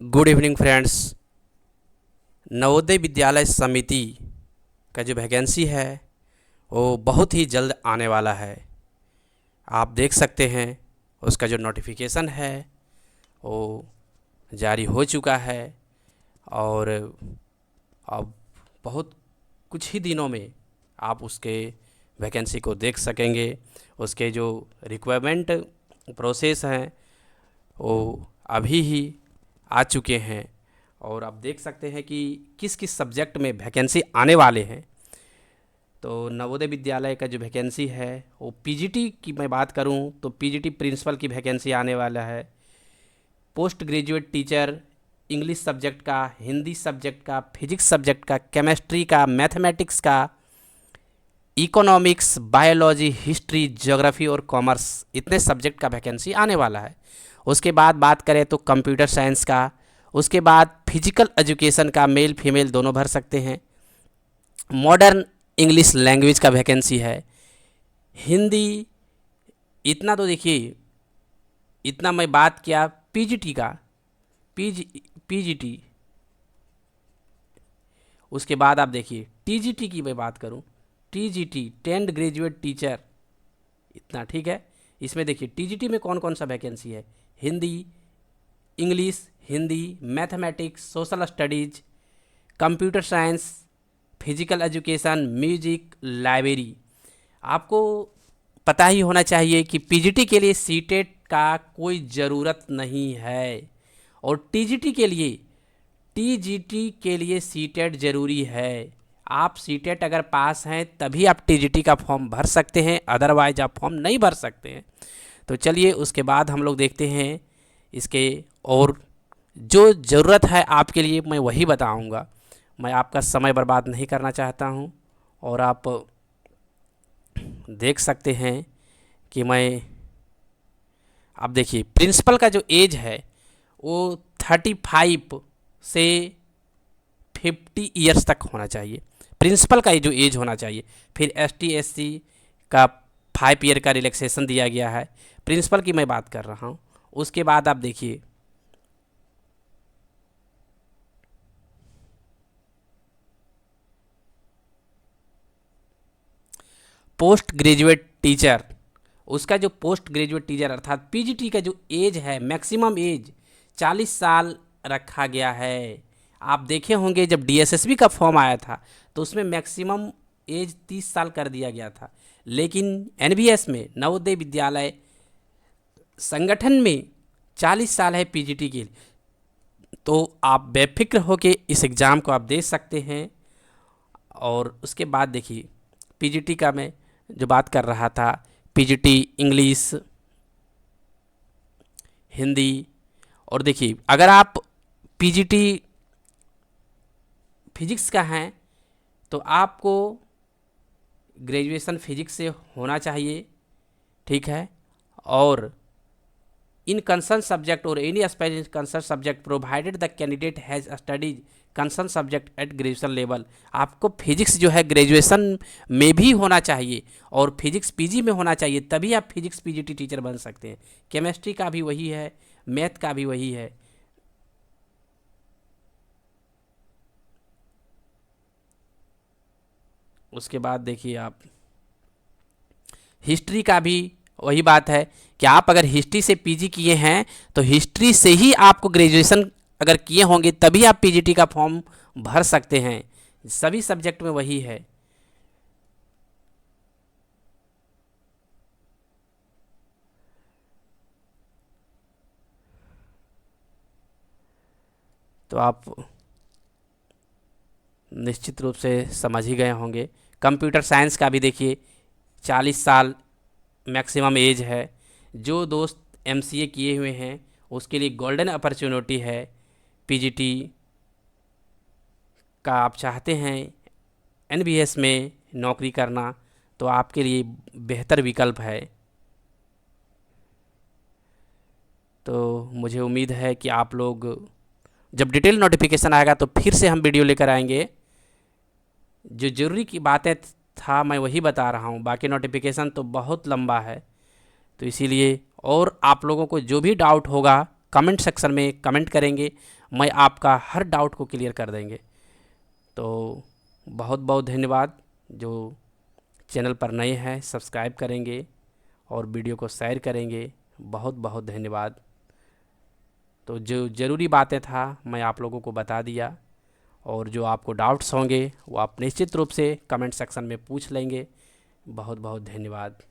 Good evening friends. Navodaya Vidyalaya समिति का जो वैकेंसी है वो बहुत ही जल्द आने वाला है। आप देख सकते हैं उसका जो नोटिफिकेशन है वो जारी हो चुका है और अब बहुत कुछ ही दिनों में आप उसके वैकेंसी को देख सकेंगे। उसके जो रिक्वायरमेंट प्रोसेस हैं वो अभी ही आ चुके हैं और आप देख सकते हैं कि किस किस सब्जेक्ट में वैकेंसी आने वाले हैं। तो नवोदय विद्यालय का जो वैकेंसी है वो पीजीटी की मैं बात करूं तो पीजीटी प्रिंसिपल की वैकेंसी आने वाला है। Post graduate teacher English subject का, हिंदी सब्जेक्ट का, फिजिक्स सब्जेक्ट का, केमिस्ट्री का, मैथमेटिक्स का, इकोनॉमिक्स, बायोलॉजी, हिस्ट्री, ज्योग्राफी और कॉमर्स, इतने सब्जेक्ट का वैकेंसी आने वाला है। उसके बाद बात करें तो कंप्यूटर साइंस का, उसके बाद फिजिकल एजुकेशन का मेल फीमेल दोनों भर सकते हैं। मॉडर्न इंग्लिश लैंग्वेज का वैकेंसी है। हिंदी, इतना तो देखिए, इतना मैं बात किया पीजीटी का, पीजीटी। उसके बाद आप देखिए टीजीटी की मैं बात करूं, टीजीटी टेंथ ग्रेजुएट टीचर, इतना ठीक है। इसमें देखिए टीजीटी में कौन कौन सा वैकेंसी है। Hindi, English, Hindi, mathematics, social studies, computer science, physical education, music, library. आपको पता ही होना चाहिए कि पीजीटी के लिए सीटेट का कोई ज़रूरत नहीं है और टीजीटी के लिए सीटेट ज़रूरी है। आप सीटेट अगर पास हैं तभी आप टीजीटी का फॉर्म भर सकते हैं, अदरवाइज आप फॉर्म नहीं भर सकते हैं। तो चलिए उसके बाद हम लोग देखते हैं इसके, और जो ज़रूरत है आपके लिए मैं वही बताऊंगा। मैं आपका समय बर्बाद नहीं करना चाहता हूं और आप देख सकते हैं कि आप देखिए प्रिंसिपल का जो एज है वो 35 से 50 ईयर्स तक होना चाहिए। प्रिंसिपल का ये जो एज होना चाहिए। फिर एसटी एससी का 5 ईयर का रिलैक्सेशन दिया गया है। प्रिंसिपल की मैं बात कर रहा हूँ। उसके बाद आप देखिए पोस्ट ग्रेजुएट टीचर, उसका जो पोस्ट ग्रेजुएट टीचर अर्थात पीजीटी का जो एज है, मैक्सिमम एज 40 साल रखा गया है। आप देखे होंगे जब डीएसएसबी का फॉर्म आया था तो उसमें मैक्सिमम एज 30 साल कर दिया गया था, लेकिन एनबीएस में, नवोदय विद्यालय संगठन में 40 साल है पीजीटी के लिए। तो आप बेफिक्र होकर इस एग्ज़ाम को आप दे सकते हैं। और उसके बाद देखिए पीजीटी का मैं जो बात कर रहा था, पीजीटी इंग्लिश, हिंदी, और देखिए अगर आप पीजीटी फिजिक्स का हैं तो आपको ग्रेजुएशन फिजिक्स से होना चाहिए, ठीक है। और इन कंसर्न सब्जेक्ट और any aspiring concern subject provided the candidate has studies concern subject at graduation level. आपको फिजिक्स जो है ग्रेजुएशन में भी होना चाहिए और फिजिक्स पीजी में होना चाहिए, तभी आप फिजिक्स पीजीटी टीचर बन सकते हैं। केमिस्ट्री का भी वही है, मैथ का भी वही है। उसके बाद देखिए आप हिस्ट्री का भी वही बात है कि आप अगर हिस्ट्री से पीजी किए हैं तो हिस्ट्री से ही आपको ग्रेजुएशन अगर किए होंगे तभी आप पीजीटी का फॉर्म भर सकते हैं। सभी सब्जेक्ट में वही है। तो आप निश्चित रूप से समझ ही गए होंगे। कंप्यूटर साइंस का भी देखिए 40 साल मैक्सिमम एज है। जो दोस्त एमसीए किए हुए हैं उसके लिए गोल्डन अपॉर्चुनिटी है। पीजीटी का आप चाहते हैं एनबीएस में नौकरी करना तो आपके लिए बेहतर विकल्प है। तो मुझे उम्मीद है कि आप लोग, जब डिटेल नोटिफिकेशन आएगा तो फिर से हम वीडियो लेकर आएंगे। जो ज़रूरी की बातें था मैं वही बता रहा हूँ, बाकी नोटिफिकेशन तो बहुत लंबा है। तो इसीलिए, और आप लोगों को जो भी डाउट होगा कमेंट सेक्शन में कमेंट करेंगे, मैं आपका हर डाउट को क्लियर कर देंगे। तो बहुत बहुत धन्यवाद। जो चैनल पर नए हैं सब्सक्राइब करेंगे और वीडियो को शेयर करेंगे। बहुत बहुत धन्यवाद। तो जो ज़रूरी बातें था मैं आप लोगों को बता दिया, और जो आपको डाउट्स होंगे वो आप निश्चित रूप से कमेंट सेक्शन में पूछ लेंगे। बहुत बहुत धन्यवाद।